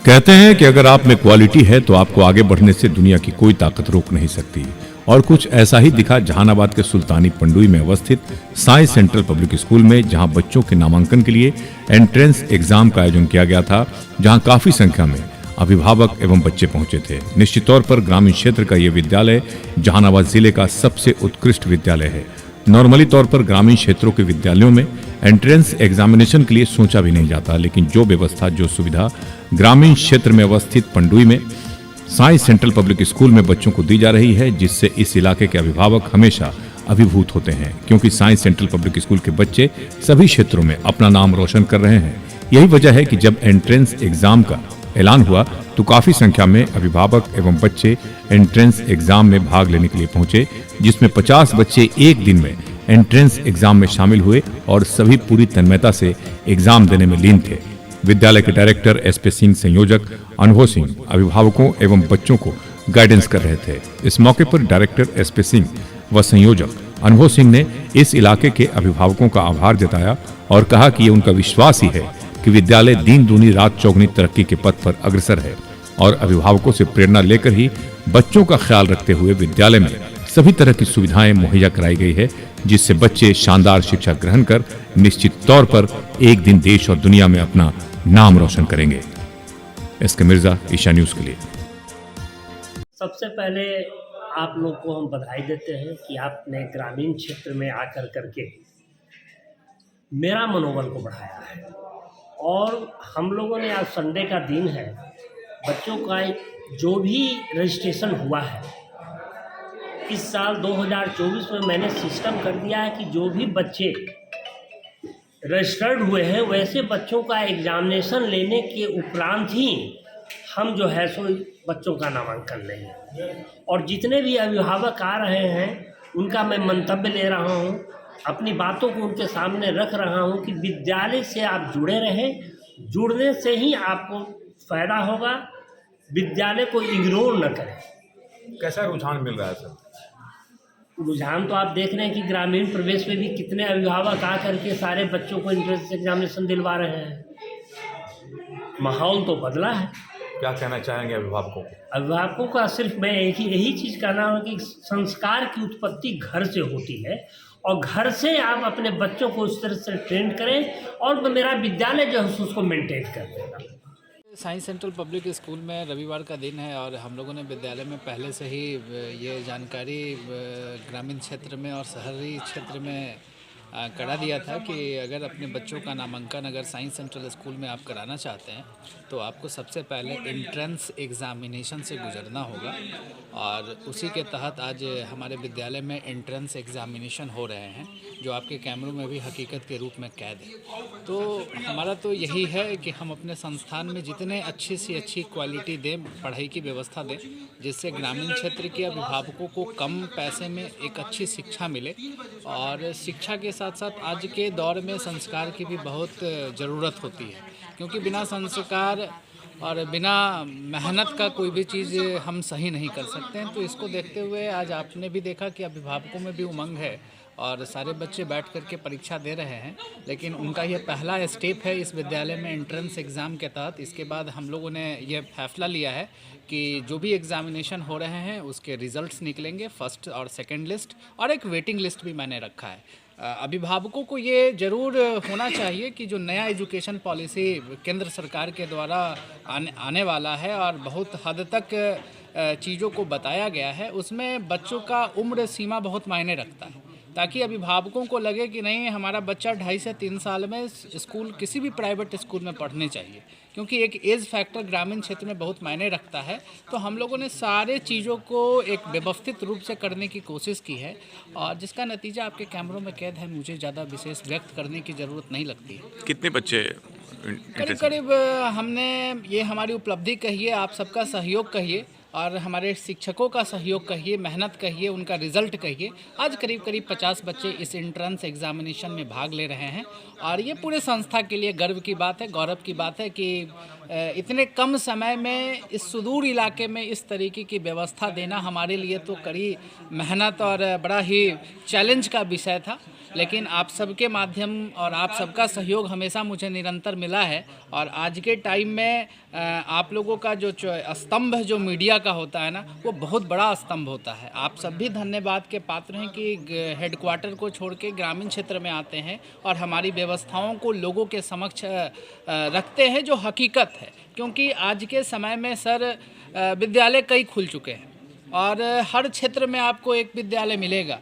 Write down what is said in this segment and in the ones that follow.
कहते हैं कि अगर आप में क्वालिटी है तो आपको आगे बढ़ने से दुनिया की कोई ताकत रोक नहीं सकती। और कुछ ऐसा ही दिखा जहानाबाद के सुल्तानी पंडुई में अवस्थित साई सेंट्रल पब्लिक स्कूल में, जहां बच्चों के नामांकन के लिए एंट्रेंस एग्जाम का आयोजन किया गया था, जहां काफी संख्या में अभिभावक एवं बच्चे पहुंचे थे। निश्चित तौर पर ग्रामीण क्षेत्र का यह विद्यालय जहानाबाद जिले का सबसे उत्कृष्ट विद्यालय है। नॉर्मली तौर पर ग्रामीण क्षेत्रों के विद्यालयों में एंट्रेंस एग्जामिनेशन के लिए सोचा भी नहीं जाता, लेकिन जो व्यवस्था, जो सुविधा ग्रामीण क्षेत्र में अवस्थित पंडुई में साई सेंट्रल पब्लिक स्कूल में बच्चों को दी जा रही है, जिससे इस इलाके के अभिभावक हमेशा अभिभूत होते हैं, क्योंकि साई सेंट्रल पब्लिक स्कूल के बच्चे सभी क्षेत्रों में अपना नाम रोशन कर रहे हैं। यही वजह है कि जब एंट्रेंस एग्जाम का ऐलान हुआ तो काफी संख्या में अभिभावक एवं बच्चे एंट्रेंस एग्जाम में भाग लेने के लिए पहुंचे, जिसमें 50 बच्चे एक दिन में एंट्रेंस एग्जाम में शामिल हुए और सभी पूरी तन्मयता से एग्जाम देने में लीन थे। विद्यालय के डायरेक्टर एसपी सिंह, संयोजक अनुभव सिंह अभिभावकों एवं बच्चों को गाइडेंस कर रहे थे। इस मौके पर डायरेक्टर एसपी सिंह व संयोजक अनुभव सिंह ने इस इलाके के अभिभावकों का आभार जताया और कहा कि ये उनका विश्वास ही है कि विद्यालय दिन दूनी रात चौगुनी तरक्की के पथ पर अग्रसर है और अभिभावकों से प्रेरणा लेकर ही बच्चों का ख्याल रखते हुए विद्यालय में सभी तरह की सुविधाएं मुहैया कराई गई है, जिससे बच्चे शानदार शिक्षा ग्रहण कर निश्चित तौर पर एक दिन देश और दुनिया में अपना नाम रोशन करेंगे। एसके मिर्जा, ईशा न्यूज के लिए। सबसे पहले आप लोग को हम बधाई देते हैं कि आपने ग्रामीण क्षेत्र में आकर करके मेरा मनोबल को बढ़ाया है। और हम लोगों ने, आज संडे का दिन है, बच्चों का जो भी रजिस्ट्रेशन हुआ है इस साल 2024 में मैंने सिस्टम कर दिया है कि जो भी बच्चे रजिस्टर्ड हुए हैं वैसे बच्चों का एग्जामिनेशन लेने के उपरांत ही हम जो है सो बच्चों का नामांकन लेंगे। और जितने भी अभिभावक आ रहे हैं उनका मैं मंतव्य ले रहा हूं, अपनी बातों को उनके सामने रख रहा हूं कि विद्यालय से आप जुड़े रहें, जुड़ने से ही आपको फ़ायदा होगा, विद्यालय को इग्नोर न करें। कैसा रुझान मिल रहा है सर? रुझान तो आप देख रहे हैं कि ग्रामीण प्रदेश में भी कितने अभिभावक आ करके सारे बच्चों को एंट्रेंस एग्जामिनेशन दिलवा रहे हैं। माहौल तो बदला है। क्या कहना चाहेंगे अभिभावकों को? अभिभावकों का सिर्फ मैं यही चीज़ कहना हूँ कि संस्कार की उत्पत्ति घर से होती है और घर से आप अपने बच्चों को उस तरह से ट्रेन करें और मेरा विद्यालय जो है उसको मेंटेन कर देगा। साई सेंट्रल पब्लिक स्कूल में रविवार का दिन है और हम लोगों ने विद्यालय में पहले से ही ये जानकारी ग्रामीण क्षेत्र में और शहरी क्षेत्र में करा दिया था कि अगर अपने बच्चों का नामांकन अगर साइंस सेंट्रल स्कूल में आप कराना चाहते हैं तो आपको सबसे पहले एंट्रेंस एग्ज़ामिनेशन से गुजरना होगा। और उसी के तहत आज हमारे विद्यालय में एंट्रेंस एग्ज़ामिनेशन हो रहे हैं, जो आपके कैमरों में भी हकीकत के रूप में कैद है। तो हमारा तो यही है कि हम अपने संस्थान में जितने अच्छी से अच्छी क्वालिटी दें, पढ़ाई की व्यवस्था दें, जिससे ग्रामीण क्षेत्र के अभिभावकों को कम पैसे में एक अच्छी शिक्षा मिले। और शिक्षा के साथ साथ आज के दौर में संस्कार की भी बहुत ज़रूरत होती है, क्योंकि बिना संस्कार और बिना मेहनत का कोई भी चीज़ हम सही नहीं कर सकते हैं। तो इसको देखते हुए आज आपने भी देखा कि अभिभावकों में भी उमंग है और सारे बच्चे बैठ करके परीक्षा दे रहे हैं, लेकिन उनका ये पहला स्टेप है इस विद्यालय में एंट्रेंस एग्ज़ाम के तहत। इसके बाद हम लोगों ने ये फैसला लिया है कि जो भी एग्ज़ामिनेशन हो रहे हैं उसके रिज़ल्ट्स निकलेंगे, फर्स्ट और सेकंड लिस्ट, और एक वेटिंग लिस्ट भी मैंने रखा है। अभिभावकों को ये ज़रूर होना चाहिए कि जो नया एजुकेशन पॉलिसी केंद्र सरकार के द्वारा आने वाला है और बहुत हद तक चीज़ों को बताया गया है, उसमें बच्चों का उम्र सीमा बहुत मायने रखता है, ताकि अभिभावकों को लगे कि नहीं, हमारा बच्चा 2.5 से 3 साल में स्कूल, किसी भी प्राइवेट स्कूल में पढ़ने चाहिए, क्योंकि एक एज फैक्टर ग्रामीण क्षेत्र में बहुत मायने रखता है। तो हम लोगों ने सारे चीज़ों को एक व्यवस्थित रूप से करने की कोशिश की है और जिसका नतीजा आपके कैमरों में कैद है। मुझे ज़्यादा विशेष व्यक्त करने की ज़रूरत नहीं लगती। कितने बच्चे? करीब हमने, ये हमारी उपलब्धि कहिए, आप सबका सहयोग कहिए, और हमारे शिक्षकों का सहयोग कहिए, मेहनत कहिए, उनका रिजल्ट कहिए, आज करीब करीब 50 बच्चे इस एंट्रेंस एग्जामिनेशन में भाग ले रहे हैं। और ये पूरे संस्था के लिए गर्व की बात है, गौरव की बात है कि इतने कम समय में इस सुदूर इलाके में इस तरीके की व्यवस्था देना हमारे लिए तो कड़ी मेहनत और बड़ा ही चैलेंज का विषय था। लेकिन आप सबके माध्यम और आप सबका सहयोग हमेशा मुझे निरंतर मिला है। और आज के टाइम में आप लोगों का जो स्तंभ जो मीडिया का होता है ना, वो बहुत बड़ा स्तंभ होता है। आप सब भी धन्यवाद के पात्र हैं कि हेडक्वार्टर को छोड़ के ग्रामीण क्षेत्र में आते हैं और हमारी व्यवस्थाओं को लोगों के समक्ष रखते हैं जो हकीकत है। क्योंकि आज के समय में सर विद्यालय कई खुल चुके हैं और हर क्षेत्र में आपको एक विद्यालय मिलेगा।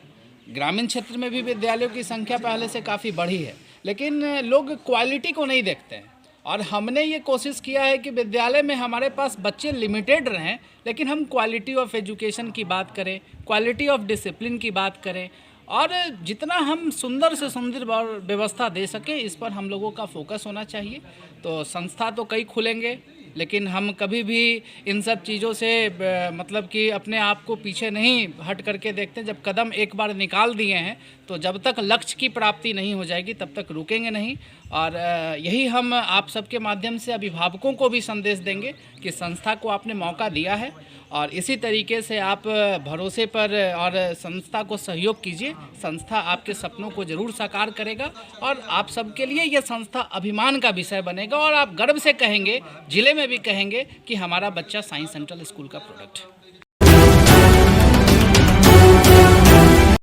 ग्रामीण क्षेत्र में भी विद्यालयों की संख्या पहले से काफ़ी बढ़ी है, लेकिन लोग क्वालिटी को नहीं देखते हैं। और हमने ये कोशिश किया है कि विद्यालय में हमारे पास बच्चे लिमिटेड रहें, लेकिन हम क्वालिटी ऑफ एजुकेशन की बात करें, क्वालिटी ऑफ डिसिप्लिन की बात करें और जितना हम सुंदर से सुंदर व्यवस्था दे सकें, इस पर हम लोगों का फोकस होना चाहिए। तो संस्था तो कई खुलेंगे, लेकिन हम कभी भी इन सब चीज़ों से मतलब कि अपने आप को पीछे नहीं हट करके देखते। जब कदम एक बार निकाल दिए हैं तो जब तक लक्ष्य की प्राप्ति नहीं हो जाएगी तब तक रुकेंगे नहीं। और यही हम आप सबके माध्यम से अभिभावकों को भी संदेश देंगे कि संस्था को आपने मौका दिया है और इसी तरीके से आप भरोसे पर और संस्था को सहयोग कीजिए। संस्था आपके सपनों को ज़रूर साकार करेगा और आप सबके लिए यह संस्था अभिमान का विषय बनेगा और आप गर्व से कहेंगे, जिले में भी कहेंगे कि हमारा बच्चा साई सेंट्रल स्कूल का प्रोडक्ट है।